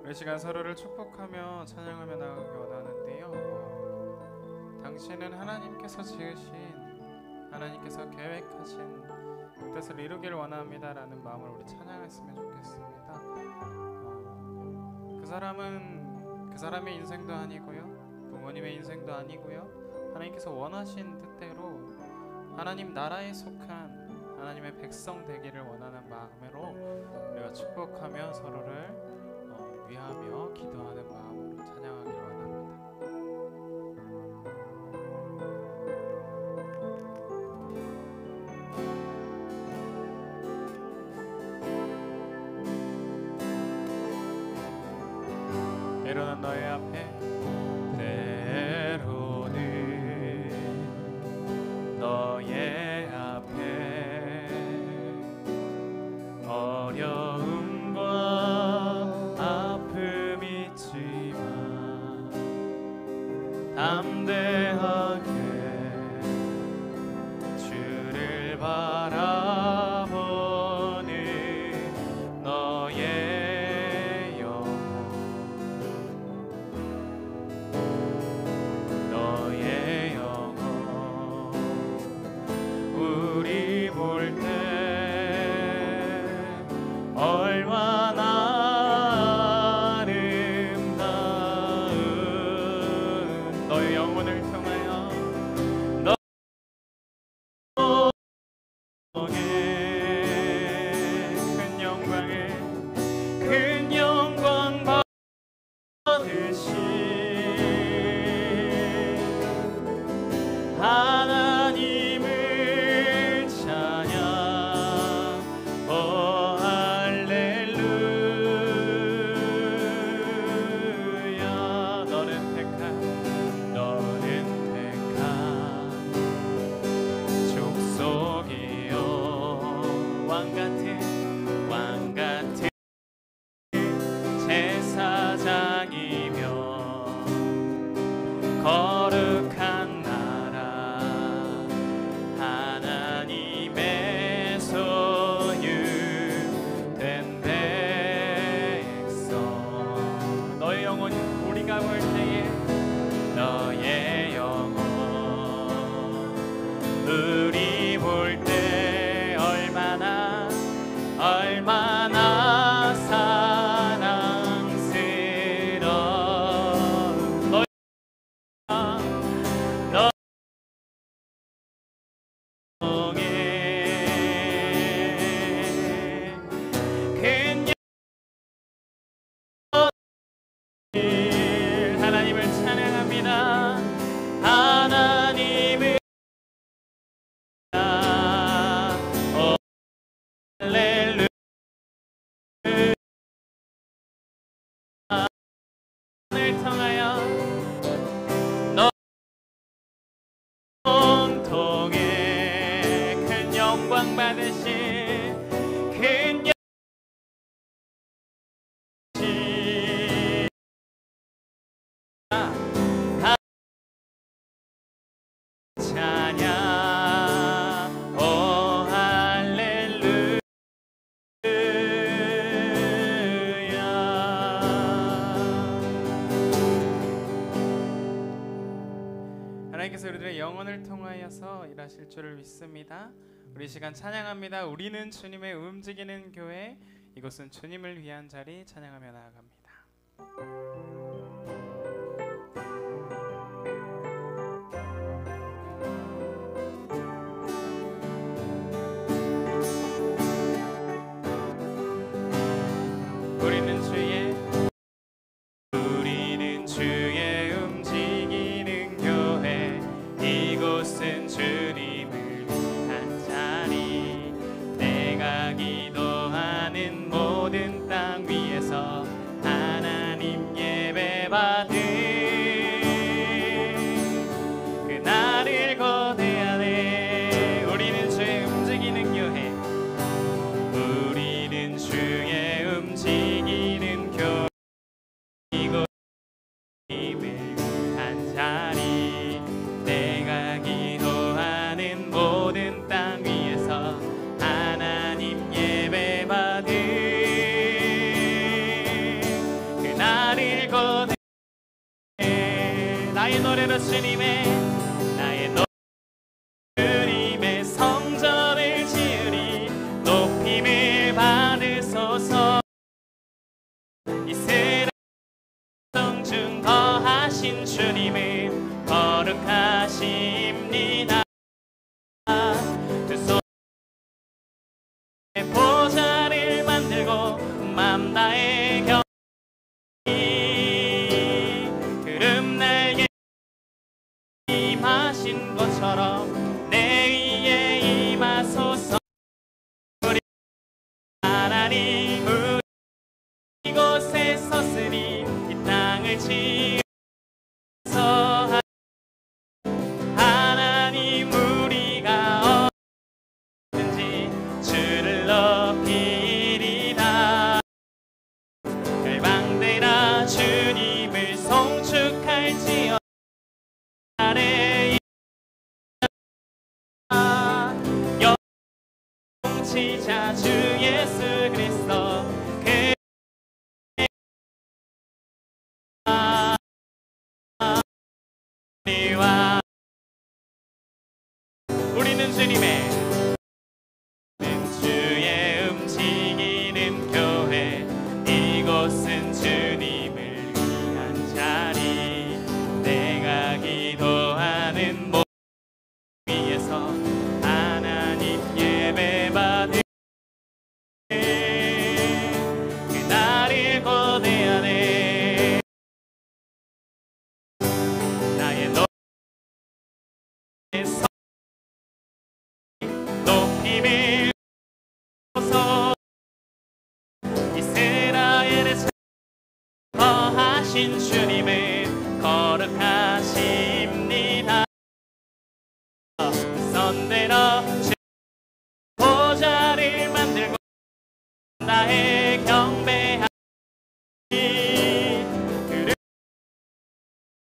이 시간 서로를 축복하며 찬양하며 나가기 원하는데요. 당신은 하나님께서 지으신, 하나님께서 계획하신 뜻을 이루기를 원합니다라는 마음을 우리 찬양했으면 좋겠습니다. 그 사람의 인생도 아니고요, 부모님의 인생도 아니고요, 하나님께서 원하신 뜻대로 하나님 나라에 속한 하나님의 백성 되기를 원하는 마음으로 우리가 축복하며 서로를 위하며 기도하는 마음으로 찬양하기를 원합니다. 때로는 너의 앞에, 때로는 너의 앞에 어려움과 아픔이 있지만 담대하게 주를 바라보는 너의 영혼, 너의 영혼 우리 볼 때 얼마나 아름다운 너의 영혼을 통하여 큰 영광 받으신 하나님을 찬양. 오 할렐루야. 너는 택한 족속이요, 왕같은 제사장이며 거룩한 나라, 하나님의 소유된 백성. 너의 영혼 우리가 볼 때에, 너의 영혼 우리 볼 때 얼마나 사랑스러운 너의 큰 일. 하나님을 찬양합니다. 하나님을 할렐루야. 을 통하여 너 온통에 큰 영광 받으신 큰 찬양. 오 할렐루야. 하나님께서 우리들의 영혼을 통하여서 일하실 줄을 믿습니다. 우리 시간 찬양합니다. 우리는 주님의 움직이는 교회, 이곳은 주님을 위한 자리. 찬양하며 나아갑니다. 우리는 주의 움직이는 교회, 이곳은 주님을 위한 자리. 내가 기도하는 모든 땅 위에서 하나님 예배 나의 노래로 주님의 주님의 성전을 지으리. 높임을 받으소서. 이스라엘 중 거하신 주님은 거룩하십니다. 두 손에 보좌를 만들고 맘 다해 경이 구름 날개 임하신 것처럼 내 위에 임하소서. 우리 하나님 우리 이곳에 섰으니 이 땅을 지으소서. 하나님 우리가 어디든지 주를 높이리다. 열방되라 주님을 송축할지어다. 아래 영치자 주 예수 그리스도 그와 우리는 주님의 주의 움직이는 교회. 이곳은 주님을 위한 자리. 내가 기도하는 몸 위에서 하나님 예배 받을 그날을 고대하네. 나의 높임을 주소서. 이스라엘의 거하신 주님은 거룩하십니다. 선대로 보좌를 만들고 나의 경배하니 그를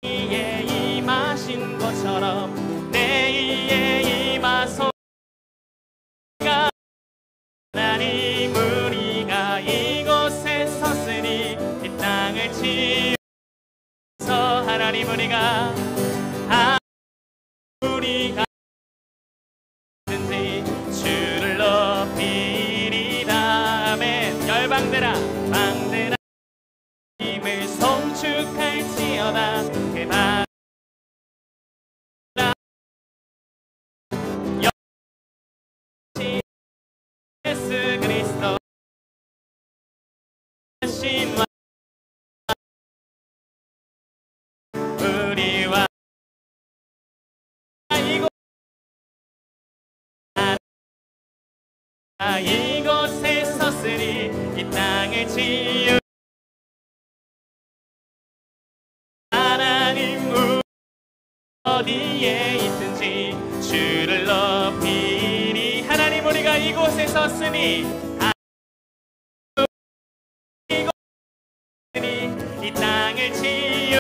위에 임하신 것처럼 내 위에 임하소서. 하나님 우리가 이곳에 섰으니 이 땅을 지으소서. 하나님 우리가 든지 주를 높이리다. 아멘. 열방되라 방되라 힘을 송축할지어다. 그 바라 예수 그리스도 신와 우리와 이곳에 섰으니 이 땅을 지으 하나님 어디에 있든지 주를 높이니. 하나님 우리가 이곳에 섰으니 이 땅을 지으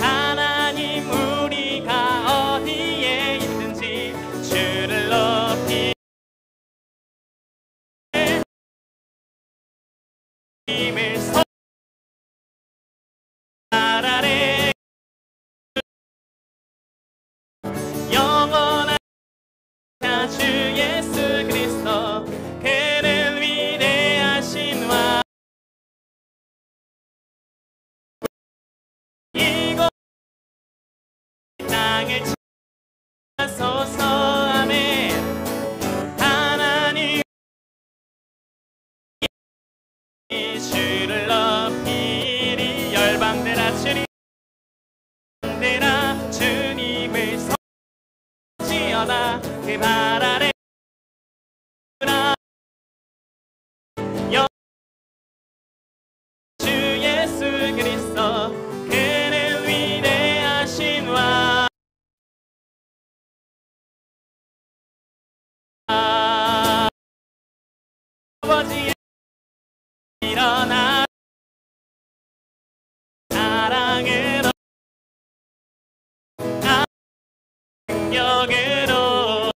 하나님 우리가 어디에 있든지 주를 높이 힘을 소 아래 영원한 주 예수 그리스도 그는 위대하신 왕. 이곳 땅을 지으소서. 아멘. 하나님 주를 높이리. 열방되라 주님 되라 주님을 지어다. 그 발 아래 주 예수 그리스도 그는 위대하신 왕. 아버지의 일어나 사랑으로 능력으로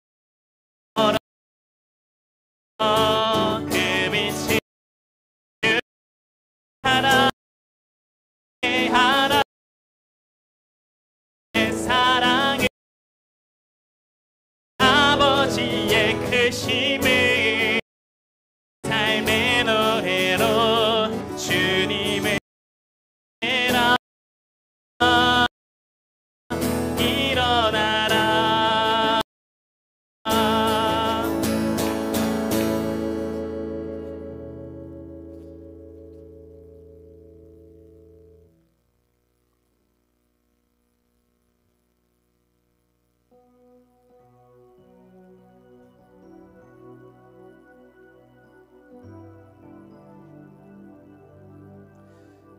그 빛이 하나의 되심을 삶의 노래로 주님을 일어나라.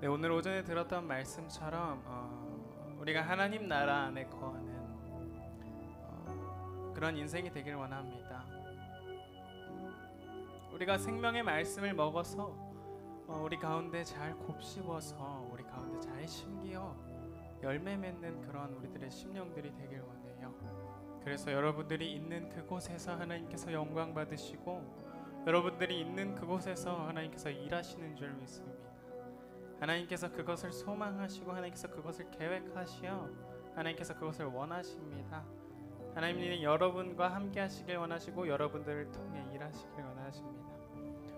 네, 오늘 오전에 들었던 말씀처럼 우리가 하나님 나라 안에 거하는 그런 인생이 되길 원합니다. 우리가 생명의 말씀을 먹어서 우리 가운데 잘 곱씹어서 우리 가운데 잘 심기어 열매 맺는 그런 우리들의 심령들이 되길 원해요. 그래서 여러분들이 있는 그곳에서 하나님께서 영광 받으시고 여러분들이 있는 그곳에서 하나님께서 일하시는 줄 믿습니다. 하나님께서 그것을 소망하시고 하나님께서 그것을 계획하시어 하나님께서 그것을 원하십니다. 하나님이 여러분과 함께 하시길 원하시고 여러분들을 통해 일하시길 원하십니다.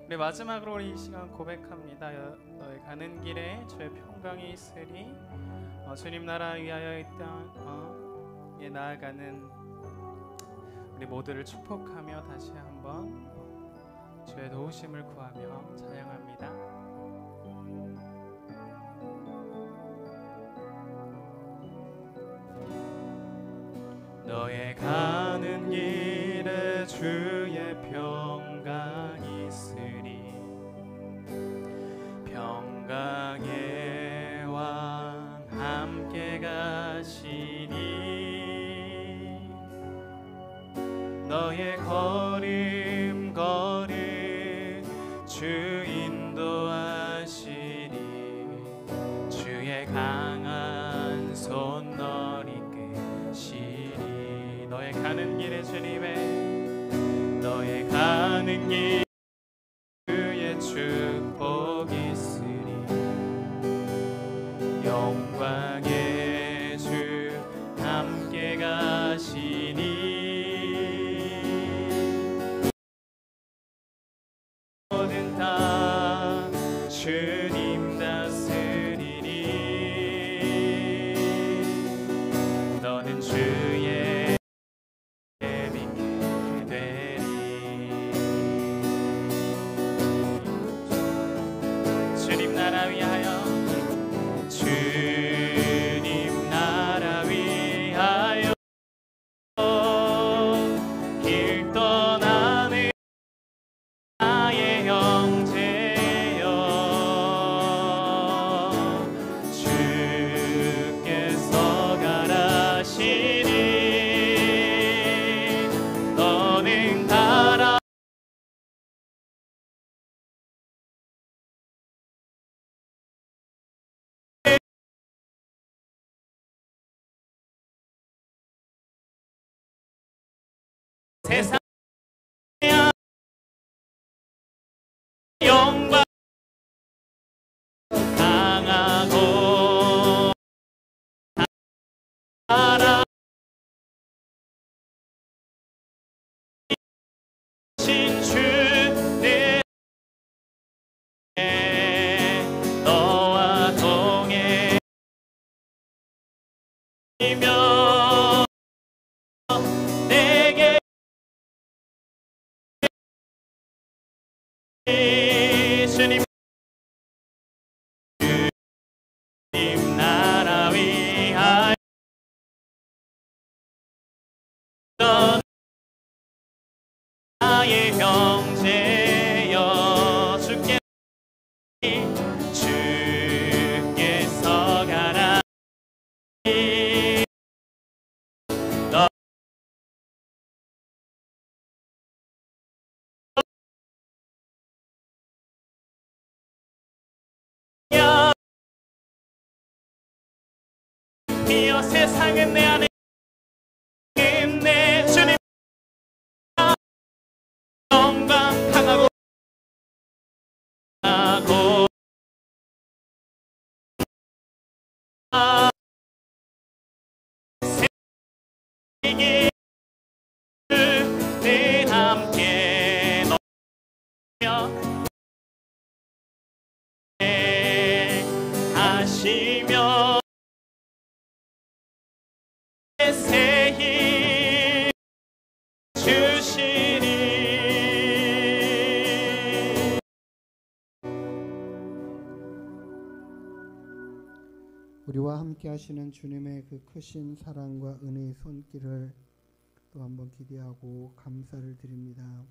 우리 마지막으로 우리 이 시간 고백합니다. 너의 가는 길에 주의 평강이 있으리. 주님 나라 위하여 이 땅에 나아가는 우리 모두를 축복하며 다시 한번 주의 도우심을 구하며 찬양합니다. 너의 가는 길에 주의 평강이 있으리. 평강의 왕 함께 가시니 너의 걸음걸음 주 인도하시니 주의 강한 손 너리 끄시니 너의 가는 길에 주님의 너의 가는 길 주의 축복이 있으리. 영광의 주 함께 가시니 모든 다 주님 다스리니 너는 주의 믿게 되리. 주님 나라 위하여 주님 나라 위하여 길 떠나는 나의 형제여 주께서 가라시니 너는 가라. 세상 영광 강하고 살아 신주네 너와 동행이며 내게 주님 주님 나라 위하여 나의 형제여 주께서 가라. 너 이어 세상은 내 안에 내 주님 영광 강하고 세계 늘 함께 하시며 새 힘 주시니 우리와 함께 하시는 주님의 그 크신 사랑과 은혜의 손길을 또 한번 기대하고 감사를 드립니다.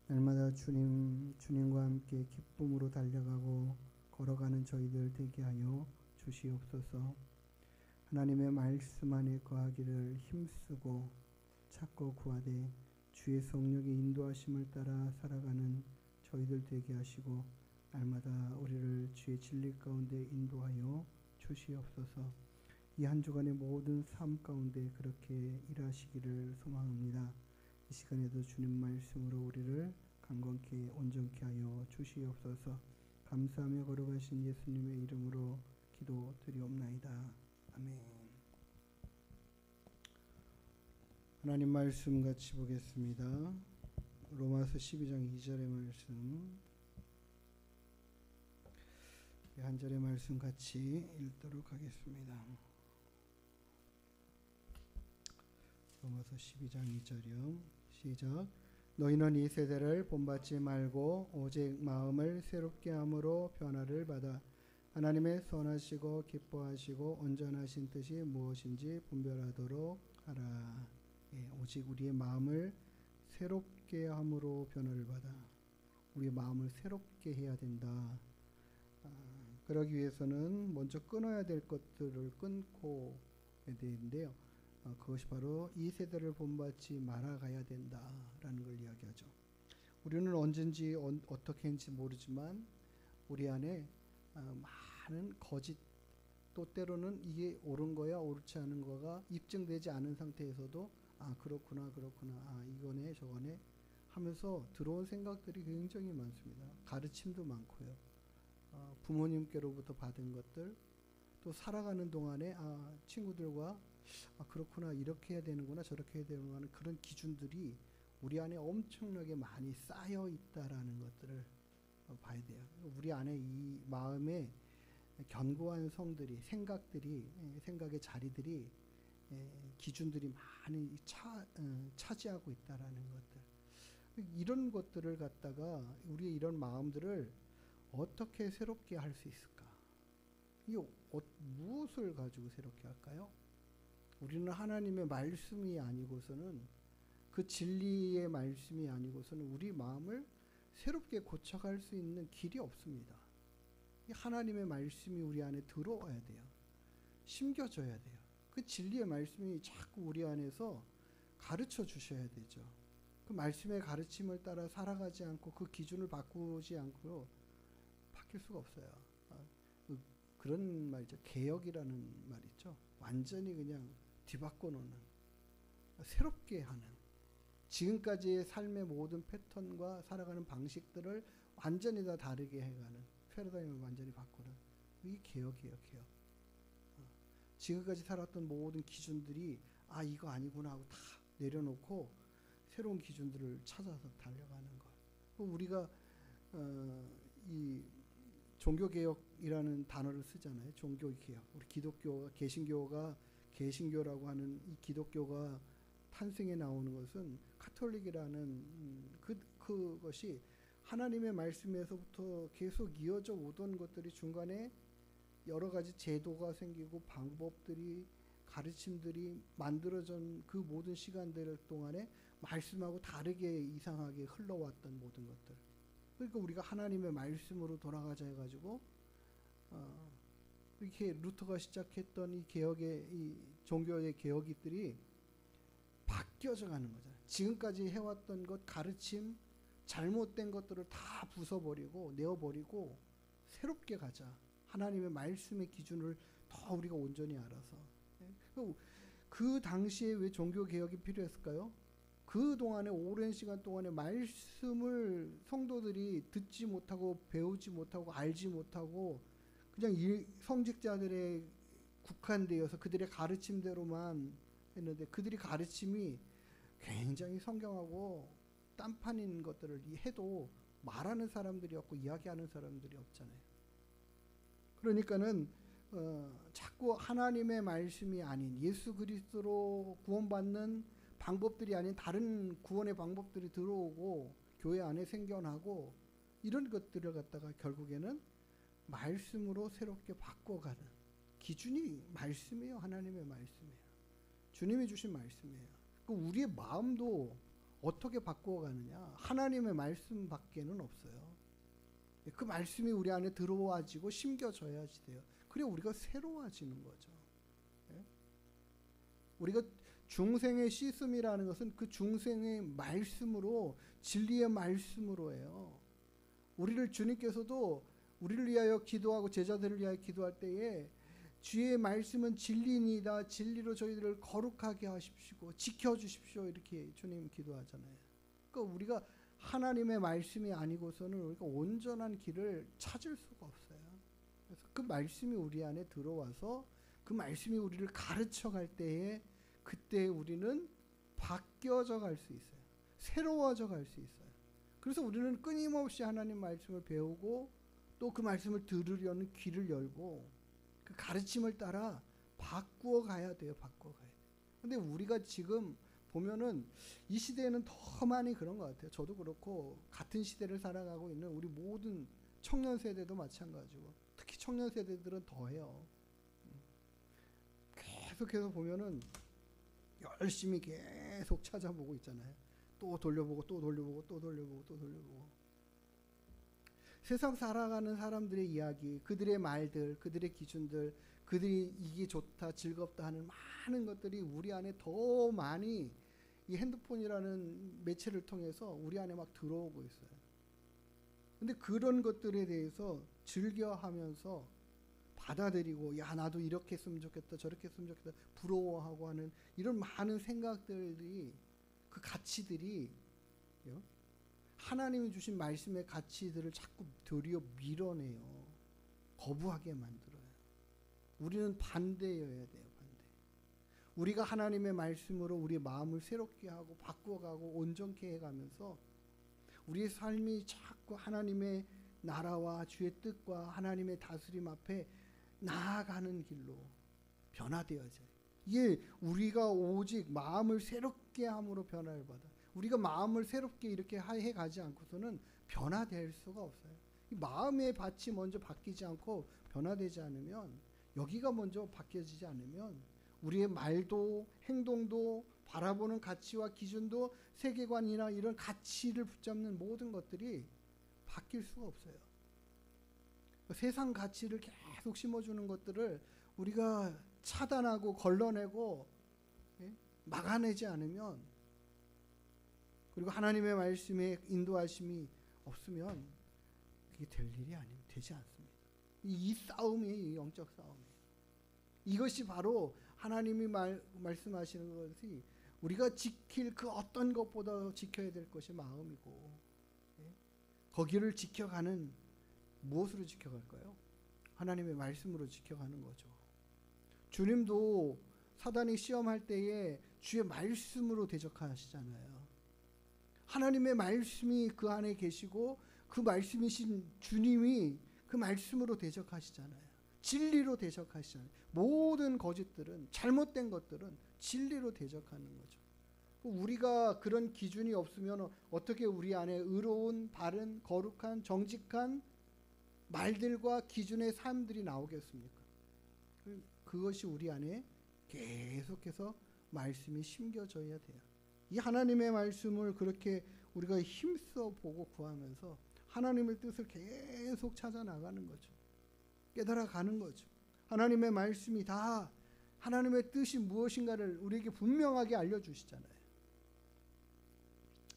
날마다 주님과 함께 기쁨으로 달려가고 걸어가는 저희들 되게 하여 주시옵소서. 하나님의 말씀 안에 거하기를 힘쓰고 찾고 구하되 주의 성령의 인도하심을 따라 살아가는 저희들 되게 하시고 날마다 우리를 주의 진리 가운데 인도하여 주시옵소서. 이 한 주간의 모든 삶 가운데 그렇게 일하시기를 소망합니다. 이 시간에도 주님 말씀으로 우리를 강건케 온전케 하여 주시옵소서. 감사하며 걸어가신 예수님의 이름으로 기도드리옵나이다. 아멘. 하나님 말씀 같이 보겠습니다. 로마서 12장 2절의 말씀, 한 절의 말씀 같이 읽도록 하겠습니다. 로마서 12장 2절이요. 시작. 너희는 이 세대를 본받지 말고 오직 마음을 새롭게 함으로 변화를 받아 하나님의 선하시고 기뻐하시고 온전하신 뜻이 무엇인지 분별하도록 하라. 오직 우리의 마음을 새롭게 함으로 변화를 받아. 우리의 마음을 새롭게 해야 된다. 그러기 위해서는 먼저 끊어야 될 것들을 끊고 해야 되는데요. 그것이 바로 이 세대를 본받지 말아가야 된다라는 걸 이야기하죠. 우리는 언젠지 어떻게 했는지 모르지만 우리 안에 많은 거짓, 또 때로는 이게 옳은 거야 옳지 않은 거가 입증되지 않은 상태에서도 그렇구나 이거네 저거네 하면서 들어온 생각들이 굉장히 많습니다. 가르침도 많고요. 부모님께로부터 받은 것들, 또 살아가는 동안에 친구들과 그렇구나 이렇게 해야 되는구나 저렇게 해야 되는구나 하는 그런 기준들이 우리 안에 엄청나게 많이 쌓여 있다라는 것들을 봐야 돼요. 우리 안에 이 마음에 견고한 성들이, 생각의 자리들이, 기준들이 많이 차지하고 있다라는 것들. 이런 것들을 갖다가 우리의 이런 마음들을 어떻게 새롭게 할 수 있을까? 무엇을 가지고 새롭게 할까요? 우리는 하나님의 말씀이 아니고서는, 그 진리의 말씀이 아니고서는 우리 마음을 새롭게 고쳐갈 수 있는 길이 없습니다. 하나님의 말씀이 우리 안에 들어와야 돼요. 심겨져야 돼요. 그 진리의 말씀이 자꾸 우리 안에서 가르쳐 주셔야 되죠. 그 말씀의 가르침을 따라 살아가지 않고 그 기준을 바꾸지 않고 바뀔 수가 없어요. 그런 말이죠. 개혁이라는 말 있죠. 완전히 그냥 뒤바꿔 놓는, 새롭게 하는, 지금까지의 삶의 모든 패턴과 살아가는 방식들을 완전히 다 다르게 해가는, 패러다임을 완전히 바꾸는, 이게 개혁이에요. 개혁. 지금까지 살았던 모든 기준들이 이거 아니구나 하고 다 내려놓고 새로운 기준들을 찾아서 달려가는 것. 우리가 이 종교개혁이라는 단어를 쓰잖아요. 종교개혁. 우리 기독교가, 개신교라고 하는 이 기독교가 탄생해 나오는 것은 카톨릭이라는 그것이 하나님의 말씀에서부터 계속 이어져 오던 것들이 중간에 여러 가지 제도가 생기고 방법들이, 가르침들이 만들어진 그 모든 시간들 동안에 말씀하고 다르게 이상하게 흘러왔던 모든 것들. 그러니까 우리가 하나님의 말씀으로 돌아가자 해가지고 이렇게 루터가 시작했던 이 개혁의, 이 종교의 개혁들이 바뀌어져 가는 거잖아요. 지금까지 해왔던 것, 가르침, 잘못된 것들을 다 부숴버리고 내어버리고 새롭게 가자. 하나님의 말씀의 기준을 더 우리가 온전히 알아서. 그 당시에 왜 종교개혁이 필요했을까요? 그 동안에 오랜 시간 동안에 말씀을 성도들이 듣지 못하고 배우지 못하고 알지 못하고 그냥 성직자들의 국한되어서 그들의 가르침대로만 했는데, 그들이 가르침이 굉장히 성경하고 딴판인 것들을 해도 말하는 사람들이 없고 이야기하는 사람들이 없잖아요. 그러니까는 자꾸 하나님의 말씀이 아닌 예수 그리스도로 구원받는 방법들이 아닌 다른 구원의 방법들이 들어오고 교회 안에 생겨나고 이런 것들을 갖다가 결국에는 말씀으로 새롭게 바꿔가는 기준이 말씀이에요. 하나님의 말씀이에요. 주님이 주신 말씀이에요. 우리의 마음도 어떻게 바꿔가느냐? 하나님의 말씀밖에는 없어요. 그 말씀이 우리 안에 들어와지고 심겨져야지 돼요. 그래 우리가 새로워지는 거죠. 우리가 중생의 씻음이라는 것은 그 중생의 말씀으로 진리의 말씀으로 해요. 우리를 주님께서도 우리를 위하여 기도하고 제자들을 위하여 기도할 때에 주의 말씀은 진리니이다. 진리로 저희들을 거룩하게 하십시오. 지켜주십시오. 이렇게 주님 기도하잖아요. 그러니까 우리가 하나님의 말씀이 아니고서는 우리가 온전한 길을 찾을 수가 없어요. 그래서 그 말씀이 우리 안에 들어와서 그 말씀이 우리를 가르쳐 갈 때에 그때 우리는 바뀌어져 갈 수 있어요. 새로워져 갈 수 있어요. 그래서 우리는 끊임없이 하나님 말씀을 배우고 또 그 말씀을 들으려는 귀를 열고 그 가르침을 따라 바꾸어 가야 돼요. 바꾸어 가야 돼요. 근데 우리가 지금 보면은 이 시대에는 더 많이 그런 것 같아요. 저도 그렇고 같은 시대를 살아가고 있는 우리 모든 청년 세대도 마찬가지고 특히 청년 세대들은 더해요. 계속해서 보면은 열심히 계속 찾아보고 있잖아요. 또 돌려보고 또 돌려보고 또 돌려보고 또 돌려보고 세상 살아가는 사람들의 이야기, 그들의 말들, 그들의 기준들, 그들이 이게 좋다, 즐겁다 하는 많은 것들이 우리 안에 더 많이 이 핸드폰이라는 매체를 통해서 우리 안에 막 들어오고 있어요. 근데 그런 것들에 대해서 즐겨하면서 받아들이고 야 나도 이렇게 했으면 좋겠다 저렇게 했으면 좋겠다 부러워하고 하는 이런 많은 생각들이 그 가치들이 하나님이 주신 말씀의 가치들을 자꾸 도리어 밀어내요. 거부하게 만들어요. 우리는 반대여야 돼요. 반대. 우리가 하나님의 말씀으로 우리의 마음을 새롭게 하고 바꿔가고 온전케 해가면서 우리의 삶이 자꾸 하나님의 나라와 주의 뜻과 하나님의 다스림 앞에 나아가는 길로 변화되어져요. 이게 우리가 오직 마음을 새롭게 함으로 변화를 받아. 우리가 마음을 새롭게 이렇게 해가지 않고서는 변화될 수가 없어요. 이 마음의 밭이 먼저 바뀌지 않고 변화되지 않으면 여기가 먼저 바뀌어지지 않으면 우리의 말도 행동도 바라보는 가치와 기준도 세계관이나 이런 가치를 붙잡는 모든 것들이 바뀔 수가 없어요. 세상 가치를 계속 심어주는 것들을 우리가 차단하고 걸러내고 막아내지 않으면 그리고 하나님의 말씀에 인도하심이 없으면 그게 될 일이 되지 않습니다. 이 싸움이에요. 이 영적 싸움이에요. 이것이 바로 하나님이 말씀하시는 것이 우리가 지킬 그 어떤 것보다 지켜야 될 것이 마음이고 거기를 지켜가는 무엇으로 지켜갈까요? 하나님의 말씀으로 지켜가는 거죠. 주님도 사단이 시험할 때에 주의 말씀으로 대적하시잖아요. 하나님의 말씀이 그 안에 계시고 그 말씀이신 주님이 그 말씀으로 대적하시잖아요. 진리로 대적하시잖아요. 모든 거짓들은 잘못된 것들은 진리로 대적하는 거죠. 우리가 그런 기준이 없으면 어떻게 우리 안에 의로운 바른 거룩한 정직한 말들과 기준의 삶들이 나오겠습니까? 그것이 우리 안에 계속해서 말씀이 심겨져야 돼요. 이 하나님의 말씀을 그렇게 우리가 힘써 보고 구하면서 하나님의 뜻을 계속 찾아 나가는 거죠. 깨달아 가는 거죠. 하나님의 말씀이 다 하나님의 뜻이 무엇인가를 우리에게 분명하게 알려주시잖아요.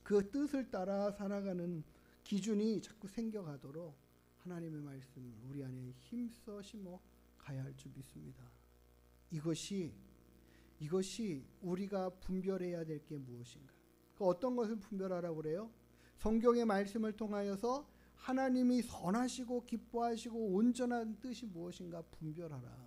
그 뜻을 따라 살아가는 기준이 자꾸 생겨가도록 하나님의 말씀을 우리 안에 힘써 심어 가야 할 줄 믿습니다. 이것이 우리가 분별해야 될 게 무엇인가? 어떤 것을 분별하라고 그래요? 성경의 말씀을 통하여서 하나님이 선하시고 기뻐하시고 온전한 뜻이 무엇인가 분별하라.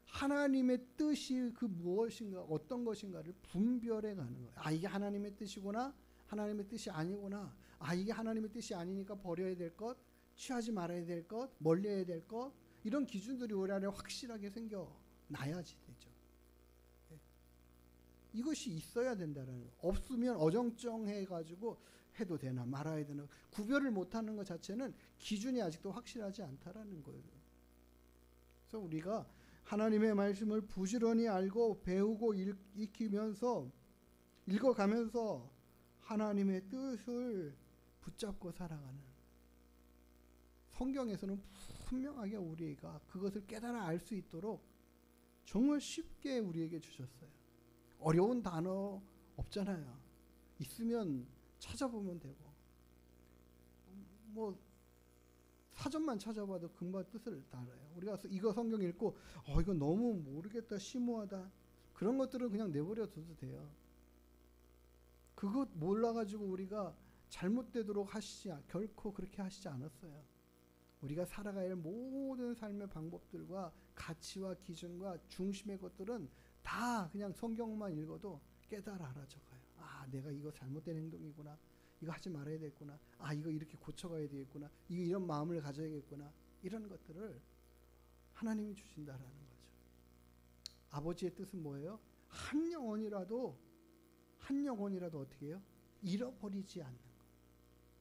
하나님의 뜻이 그 무엇인가 어떤 것인가를 분별해 가는 거예요. 아 이게 하나님의 뜻이구나. 하나님의 뜻이 아니구나. 아 이게 하나님의 뜻이 아니니까 버려야 될 것, 취하지 말아야 될 것, 멀리해야 될 것, 이런 기준들이 우리 안에 확실하게 생겨나야지 되죠. 예. 이것이 있어야 된다는 거. 없으면 어정쩡해가지고 해도 되나 말아야 되나 구별을 못하는 것 자체는 기준이 아직도 확실하지 않다라는 거예요. 그래서 우리가 하나님의 말씀을 부지런히 알고 배우고 익히면서 읽어가면서 하나님의 뜻을 붙잡고 살아가는, 성경에서는 분명하게 우리가 그것을 깨달아 알 수 있도록 정말 쉽게 우리에게 주셨어요. 어려운 단어 없잖아요. 있으면 찾아보면 되고, 뭐 사전만 찾아봐도 금방 뜻을 다 알아요. 우리가 이거 성경 읽고 이거 너무 모르겠다, 심오하다, 그런 것들은 그냥 내버려 둬도 돼요. 그것 몰라가지고 우리가 잘못되도록 결코 그렇게 하시지 않았어요. 우리가 살아가야 할 모든 삶의 방법들과 가치와 기준과 중심의 것들은 다 그냥 성경만 읽어도 깨달아 알아져가요. 내가 이거 잘못된 행동이구나, 이거 하지 말아야 되겠구나, 이거 이렇게 고쳐가야 되겠구나, 이런 마음을 가져야겠구나, 이런 것들을 하나님이 주신다라는 거죠. 아버지의 뜻은 뭐예요? 한 영혼이라도 어떻게 해요? 잃어버리지 않는 것,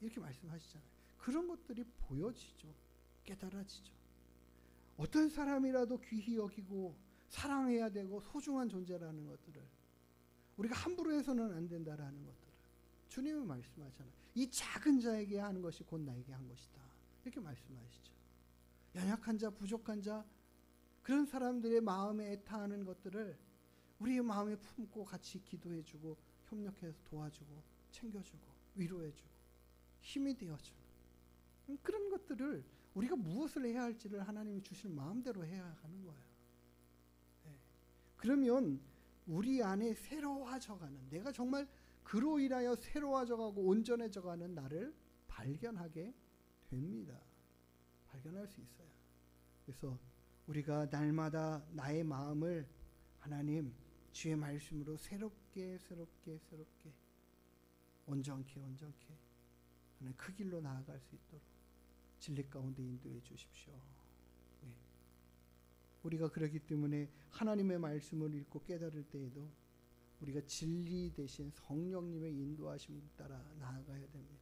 이렇게 말씀하시잖아요. 그런 것들이 보여지죠. 깨달아지죠. 어떤 사람이라도 귀히 여기고 사랑해야 되고 소중한 존재라는 것들을 우리가 함부로 해서는 안 된다라는 것들을 주님은 말씀하잖아요. 이 작은 자에게 하는 것이 곧 나에게 한 것이다, 이렇게 말씀하시죠. 연약한 자, 부족한 자, 그런 사람들의 마음에 애타하는 것들을 우리의 마음에 품고 같이 기도해주고 협력해서 도와주고 챙겨주고 위로해주고 힘이 되어주는 그런 것들을 우리가 무엇을 해야 할지를 하나님이 주실 마음대로 해야 하는 거예요. 네. 그러면 우리 안에 새로워져가는, 내가 정말 그로 인하여 새로워져가고 온전해져가는 나를 발견하게 됩니다. 발견할 수 있어요. 그래서 우리가 날마다 나의 마음을 하나님 주의 말씀으로 새롭게 온전케 하나님 그 길로 나아갈 수 있도록 진리 가운데 인도해 주십시오. 네. 우리가 그렇기 때문에 하나님의 말씀을 읽고 깨달을 때에도 우리가 진리 대신 성령님의 인도하심 따라 나아가야 됩니다.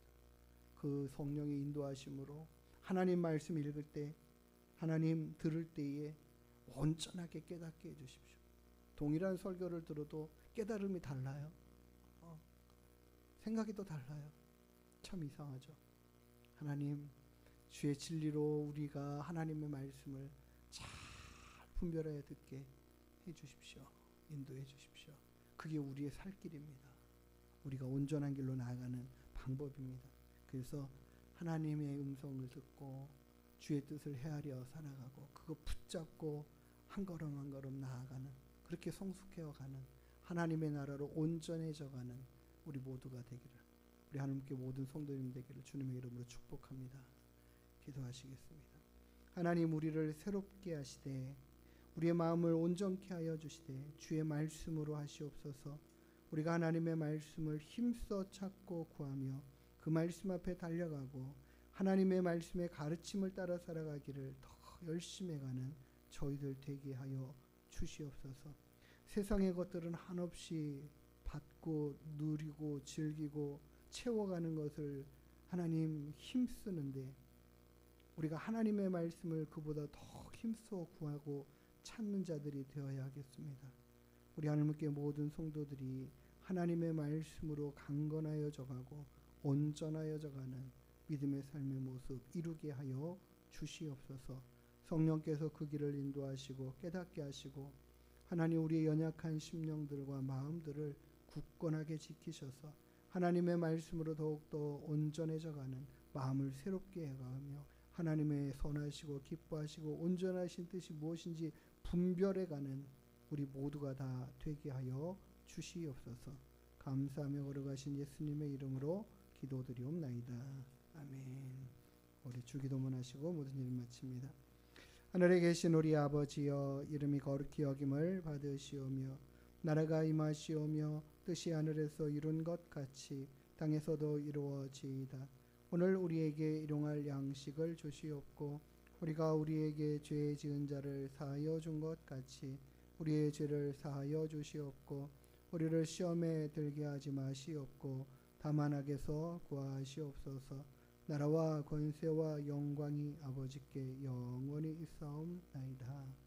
그 성령의 인도하심으로 하나님 말씀 읽을 때, 하나님 들을 때에 온전하게 깨닫게 해주십시오. 동일한 설교를 들어도 깨달음이 달라요. 생각이 또 달라요. 참 이상하죠. 하나님 주의 진리로 우리가 하나님의 말씀을 잘 분별하여 듣게 해주십시오. 인도해 주십시오. 그게 우리의 살 길입니다. 우리가 온전한 길로 나아가는 방법입니다. 그래서 하나님의 음성을 듣고 주의 뜻을 헤아려 살아가고 그거 붙잡고 한 걸음 한 걸음 나아가는, 그렇게 성숙해가는 하나님의 나라로 온전해져가는 우리 모두가 되기를, 우리 하나님께 모든 성도님 되기를 주님의 이름으로 축복합니다. 기도하시겠습니다. 하나님, 우리를 새롭게 하시되 우리의 마음을 온전케 하여 주시되 주의 말씀으로 하시옵소서. 우리가 하나님의 말씀을 힘써 찾고 구하며 그 말씀 앞에 달려가고 하나님의 말씀의 가르침을 따라 살아가기를 더 열심히 가는 저희들 되게 하여 주시옵소서. 세상의 것들은 한없이 받고 누리고 즐기고 채워가는 것을 하나님 힘쓰는데 우리가 하나님의 말씀을 그보다 더 힘써 구하고 찾는 자들이 되어야 하겠습니다. 우리 하나님께 모든 성도들이 하나님의 말씀으로 강건하여 져가고 온전하여 져가는 믿음의 삶의 모습 이루게 하여 주시옵소서. 성령께서 그 길을 인도하시고 깨닫게 하시고 하나님 우리의 연약한 심령들과 마음들을 굳건하게 지키셔서 하나님의 말씀으로 더욱더 온전해져가는 마음을 새롭게 해가며 하나님의 선하시고 기뻐하시고 온전하신 뜻이 무엇인지 분별해가는 우리 모두가 다 되게 하여 주시옵소서. 감사하며 걸어가신 예수님의 이름으로 기도드리옵나이다. 아멘. 우리 주기도문 하시고 모든 일 마칩니다. 하늘에 계신 우리 아버지여, 이름이 거룩히 여김을 받으시오며 나라가 임하시오며 뜻이 하늘에서 이룬 것 같이 땅에서도 이루어지이다. 오늘 우리에게 일용할 양식을 주시옵고 우리가 우리에게 죄 지은 자를 사하여 준 것 같이 우리의 죄를 사하여 주시옵고 우리를 시험에 들게 하지 마시옵고 다만 악에서 구하시옵소서. 나라와 권세와 영광이 아버지께 영원히 있사옵나이다.